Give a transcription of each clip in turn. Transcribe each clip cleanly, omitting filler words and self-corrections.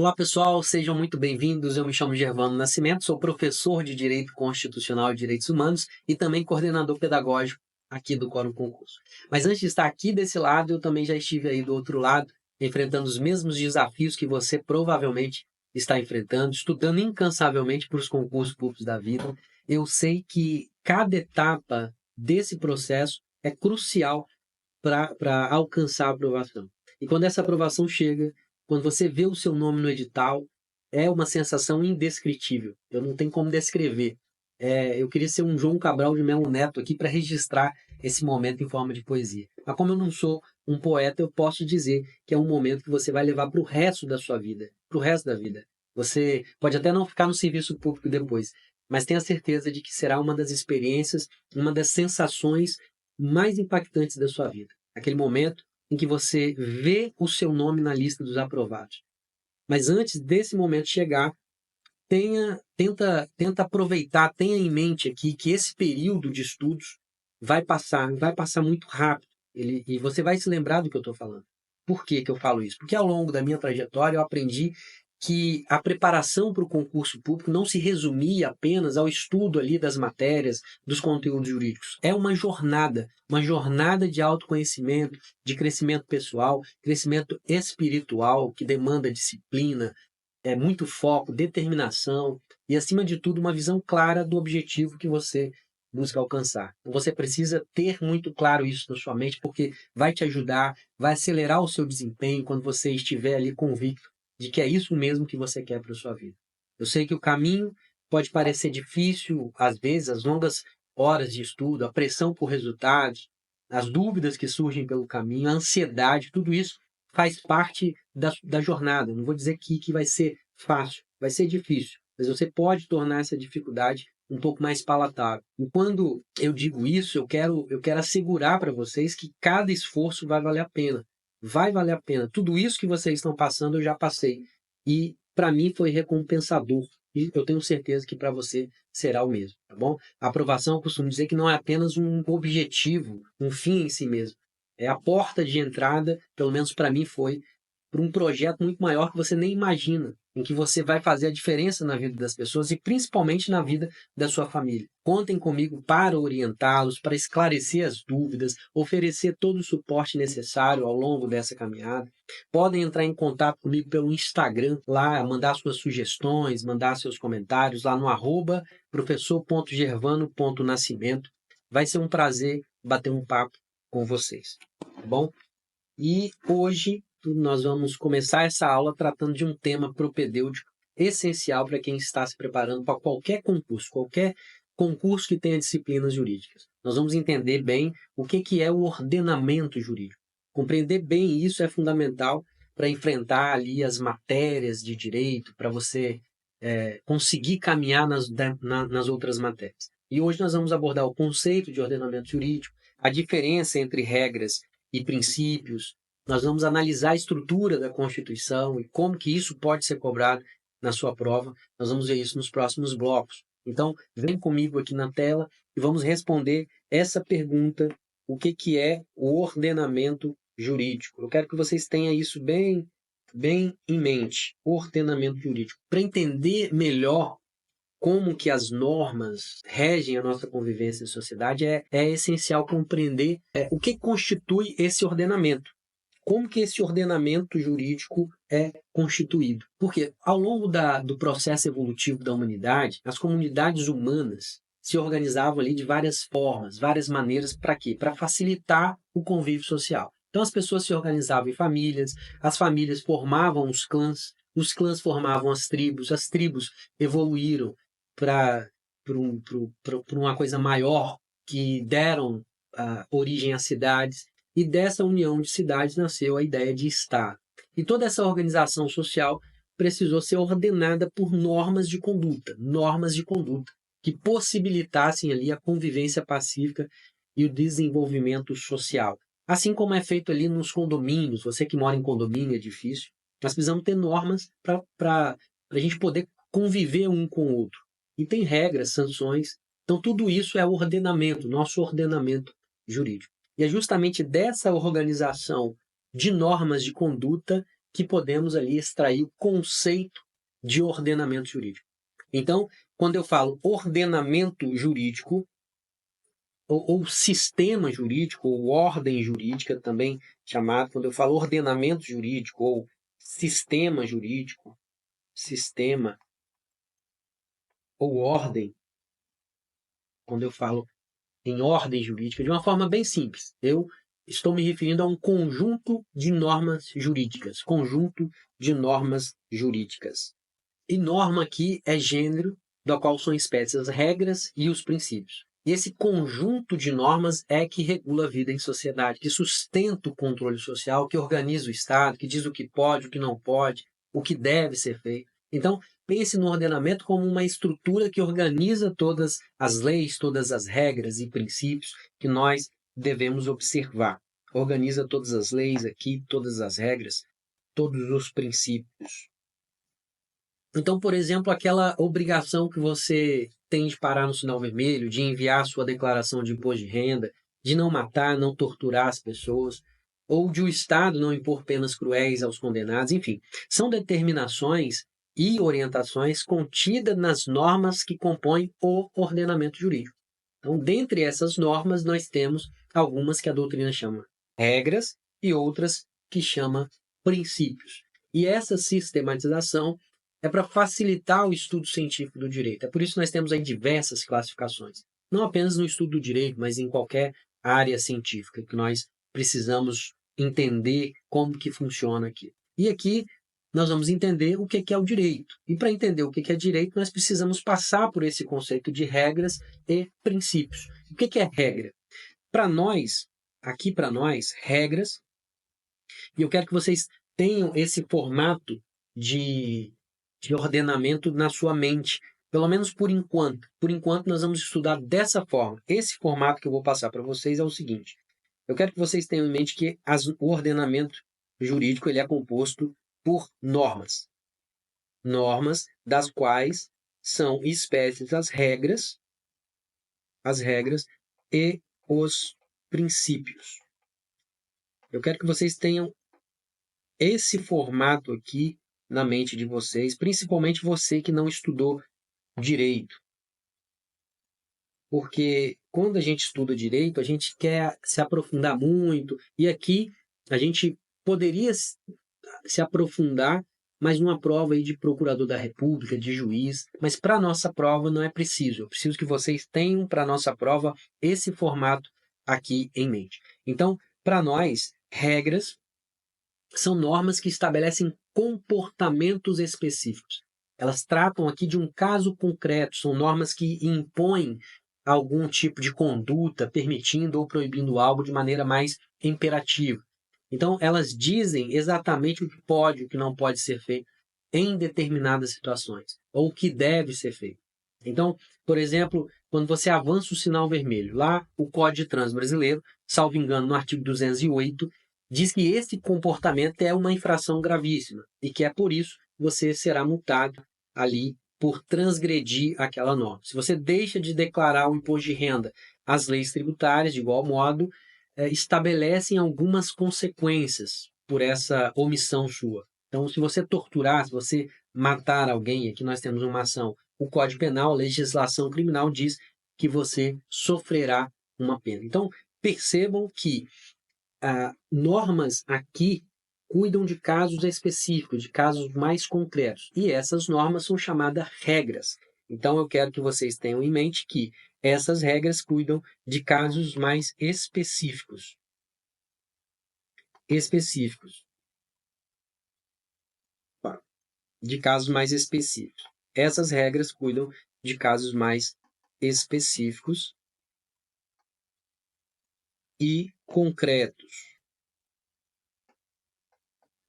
Olá pessoal, sejam muito bem-vindos. Eu me chamo Gervano Nascimento, sou professor de Direito Constitucional e Direitos Humanos e também coordenador pedagógico aqui do Quórum Concurso. Mas antes de estar aqui desse lado, eu também já estive aí do outro lado, enfrentando os mesmos desafios que você provavelmente está enfrentando, estudando incansavelmente para os concursos públicos da vida. Eu sei que cada etapa desse processo é crucial para alcançar a aprovação. E quando essa aprovação chega, quando você vê o seu nome no edital, é uma sensação indescritível. Eu não tenho como descrever. Eu queria ser um João Cabral de Melo Neto aqui para registrar esse momento em forma de poesia. Mas como eu não sou um poeta, eu posso dizer que é um momento que você vai levar para o resto da sua vida, para o resto da vida. Você pode até não ficar no serviço público depois, mas tenha certeza de que será uma das experiências, uma das sensações mais impactantes da sua vida. Aquele momento em que você vê o seu nome na lista dos aprovados. Mas antes desse momento chegar, tenta aproveitar, tenha em mente aqui que esse período de estudos vai passar muito rápido. E você vai se lembrar do que eu estou falando. Por que eu falo isso? Porque ao longo da minha trajetória eu aprendi que a preparação para o concurso público não se resumia apenas ao estudo ali das matérias, dos conteúdos jurídicos. É uma jornada de autoconhecimento, de crescimento pessoal, crescimento espiritual, que demanda disciplina, muito foco, determinação e, acima de tudo, uma visão clara do objetivo que você busca alcançar. Então, você precisa ter muito claro isso na sua mente, porque vai te ajudar, vai acelerar o seu desempenho quando você estiver ali convicto de que é isso mesmo que você quer para a sua vida. Eu sei que o caminho pode parecer difícil, às vezes, as longas horas de estudo, a pressão por resultados, as dúvidas que surgem pelo caminho, a ansiedade, tudo isso faz parte da jornada. Não vou dizer que vai ser fácil, vai ser difícil, mas você pode tornar essa dificuldade um pouco mais palatável. E quando eu digo isso, eu quero assegurar para vocês que cada esforço vai valer a pena. Vai valer a pena. Tudo isso que vocês estão passando, eu já passei. E para mim foi recompensador. E eu tenho certeza que para você será o mesmo, tá bom? A aprovação, eu costumo dizer que não é apenas um objetivo, um fim em si mesmo. É a porta de entrada, pelo menos para mim foi, para um projeto muito maior que você nem imagina, em que você vai fazer a diferença na vida das pessoas e principalmente na vida da sua família. Contem comigo para orientá-los, para esclarecer as dúvidas, oferecer todo o suporte necessário ao longo dessa caminhada. Podem entrar em contato comigo pelo Instagram, lá, mandar suas sugestões, mandar seus comentários lá no @professor.gervano.nascimento. Vai ser um prazer bater um papo com vocês, tá bom? E hoje nós vamos começar essa aula tratando de um tema propedêutico essencial para quem está se preparando para qualquer concurso que tenha disciplinas jurídicas. Nós vamos entender bem o que é o ordenamento jurídico. Compreender bem isso é fundamental para enfrentar ali as matérias de direito, para você conseguir caminhar nas outras matérias. E hoje nós vamos abordar o conceito de ordenamento jurídico, a diferença entre regras e princípios. Nós vamos analisar a estrutura da Constituição e como que isso pode ser cobrado na sua prova. Nós vamos ver isso nos próximos blocos. Então, vem comigo aqui na tela e vamos responder essa pergunta: o que é o ordenamento jurídico? Eu quero que vocês tenham isso bem em mente, ordenamento jurídico. Para entender melhor como que as normas regem a nossa convivência em sociedade, é essencial compreender o que constitui esse ordenamento. Como que esse ordenamento jurídico é constituído? Porque ao longo do processo evolutivo da humanidade, as comunidades humanas se organizavam ali de várias formas, várias maneiras. Para quê? Para facilitar o convívio social. Então as pessoas se organizavam em famílias, as famílias formavam os clãs formavam as tribos evoluíram para uma coisa maior, que deram origem às cidades, e dessa união de cidades nasceu a ideia de Estado. E toda essa organização social precisou ser ordenada por normas de conduta que possibilitassem ali a convivência pacífica e o desenvolvimento social. Assim como é feito ali nos condomínios. Você que mora em condomínio, edifício, nós precisamos ter normas para a gente poder conviver um com o outro. E tem regras, sanções. Então tudo isso é ordenamento, nosso ordenamento jurídico. E é justamente dessa organização de normas de conduta que podemos ali extrair o conceito de ordenamento jurídico. Então, quando eu falo ordenamento jurídico, ou sistema jurídico, ou ordem jurídica também chamado, quando eu falo ordenamento jurídico ou sistema jurídico, sistema ou ordem, quando eu falo em ordem jurídica, de uma forma bem simples, eu estou me referindo a um conjunto de normas jurídicas, E norma aqui é gênero, do qual são espécies as regras e os princípios. E esse conjunto de normas é que regula a vida em sociedade, que sustenta o controle social, que organiza o Estado, que diz o que pode, o que não pode, o que deve ser feito. Então, pense no ordenamento como uma estrutura que organiza todas as leis, todas as regras e princípios que nós devemos observar. Organiza todas as leis aqui, todas as regras, todos os princípios. Então, por exemplo, aquela obrigação que você tem de parar no sinal vermelho, de enviar sua declaração de imposto de renda, de não matar, não torturar as pessoas, ou de o Estado não impor penas cruéis aos condenados, enfim, são determinações e orientações contidas nas normas que compõem o ordenamento jurídico. Então, dentre essas normas, nós temos algumas que a doutrina chama regras e outras que chama princípios. E essa sistematização é para facilitar o estudo científico do direito. É por isso que nós temos aí diversas classificações. Não apenas no estudo do direito, mas em qualquer área científica que nós precisamos entender como que funciona aqui. E aqui nós vamos entender o que é o direito. E para entender o que é direito, nós precisamos passar por esse conceito de regras e princípios. O que é regra? Para nós, regras, e eu quero que vocês tenham esse formato de ordenamento na sua mente, pelo menos por enquanto. Por enquanto, nós vamos estudar dessa forma. Esse formato que eu vou passar para vocês é o seguinte. Eu quero que vocês tenham em mente que o ordenamento jurídico ele é composto por normas. Normas das quais são espécies as regras e os princípios. Eu quero que vocês tenham esse formato aqui na mente de vocês, principalmente você que não estudou direito. Porque quando a gente estuda direito, a gente quer se aprofundar muito, e aqui a gente poderia se aprofundar, mas numa prova aí de procurador da República, de juiz, mas para a nossa prova não é preciso. Eu preciso que vocês tenham para a nossa prova esse formato aqui em mente. Então, para nós, regras são normas que estabelecem comportamentos específicos. Elas tratam aqui de um caso concreto, são normas que impõem algum tipo de conduta, permitindo ou proibindo algo de maneira mais imperativa. Então, elas dizem exatamente o que pode e o que não pode ser feito em determinadas situações, ou o que deve ser feito. Então, por exemplo, quando você avança o sinal vermelho, lá o Código de Trânsito Brasileiro, salvo engano, no artigo 208, diz que esse comportamento é uma infração gravíssima e que é por isso que você será multado ali por transgredir aquela norma. Se você deixa de declarar o imposto de renda, as leis tributárias, de igual modo, estabelecem algumas consequências por essa omissão sua. Então, se você torturar, se você matar alguém, aqui nós temos uma ação, o Código Penal, a legislação criminal diz que você sofrerá uma pena. Então, percebam que normas aqui cuidam de casos específicos, de casos mais concretos. E essas normas são chamadas regras. Então, eu quero que vocês tenham em mente que essas regras cuidam de casos mais específicos. De casos mais específicos. Essas regras cuidam de casos mais específicos e concretos.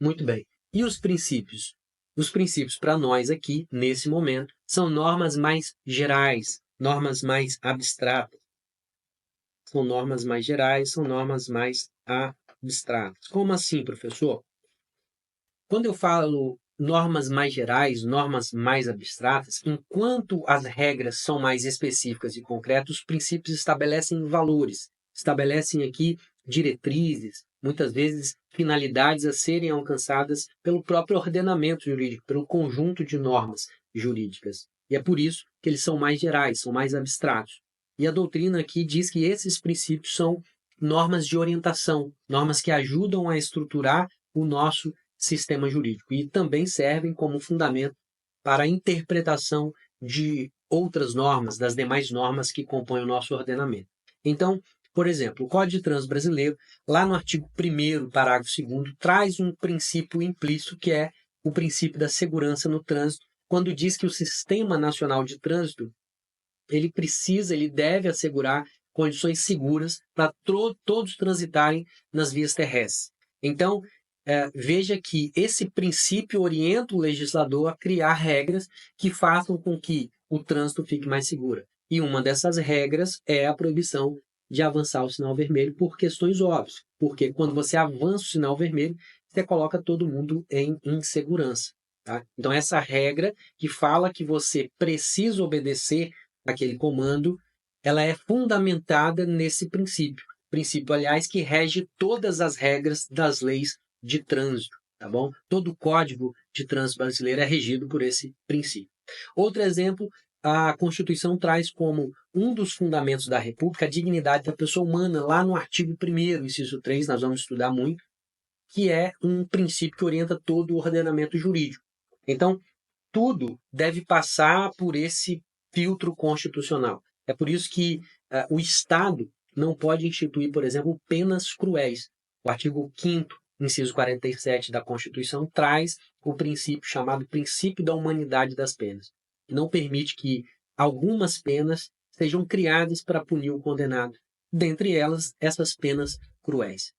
Muito bem. E os princípios? Os princípios, para nós aqui, nesse momento, são normas mais gerais, normas mais abstratas. São normas mais gerais, são normas mais abstratas. Como assim, professor? Quando eu falo normas mais gerais, normas mais abstratas, enquanto as regras são mais específicas e concretas, os princípios estabelecem valores, estabelecem aqui diretrizes, muitas vezes, finalidades a serem alcançadas pelo próprio ordenamento jurídico, pelo conjunto de normas jurídicas. E é por isso que eles são mais gerais, são mais abstratos. E a doutrina aqui diz que esses princípios são normas de orientação, normas que ajudam a estruturar o nosso sistema jurídico e também servem como fundamento para a interpretação de outras normas, das demais normas que compõem o nosso ordenamento. Então, por exemplo, o Código de Trânsito Brasileiro, lá no artigo 1º, parágrafo 2º, traz um princípio implícito que é o princípio da segurança no trânsito, quando diz que o Sistema Nacional de Trânsito ele deve assegurar condições seguras para todos transitarem nas vias terrestres. Então, veja que esse princípio orienta o legislador a criar regras que façam com que o trânsito fique mais seguro. E uma dessas regras é a proibição de avançar o sinal vermelho por questões óbvias. Porque quando você avança o sinal vermelho, você coloca todo mundo em insegurança. Tá? Então, essa regra que fala que você precisa obedecer aquele comando, ela é fundamentada nesse princípio. Princípio, aliás, que rege todas as regras das leis de trânsito, tá bom? Todo o Código de Trânsito brasileiro é regido por esse princípio. Outro exemplo, a Constituição traz como um dos fundamentos da República a dignidade da pessoa humana, lá no artigo 1º, inciso 3, nós vamos estudar muito, que é um princípio que orienta todo o ordenamento jurídico. Então, tudo deve passar por esse filtro constitucional. É por isso que o Estado não pode instituir, por exemplo, penas cruéis. O artigo 5º, inciso 47 da Constituição, traz o princípio chamado princípio da humanidade das penas, que não permite que algumas penas sejam criadas para punir o condenado, dentre elas essas penas cruéis.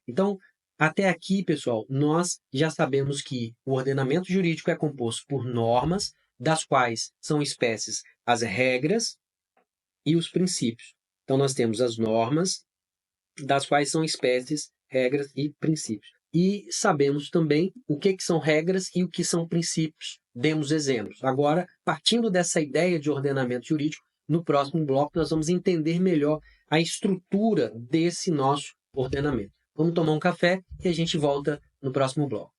Então, até aqui, pessoal, nós já sabemos que o ordenamento jurídico é composto por normas, das quais são espécies as regras e os princípios. Então, nós temos as normas, das quais são espécies, regras e princípios. E sabemos também o que são regras e o que são princípios. Demos exemplos. Agora, partindo dessa ideia de ordenamento jurídico, no próximo bloco nós vamos entender melhor a estrutura desse nosso ordenamento. Vamos tomar um café e a gente volta no próximo bloco.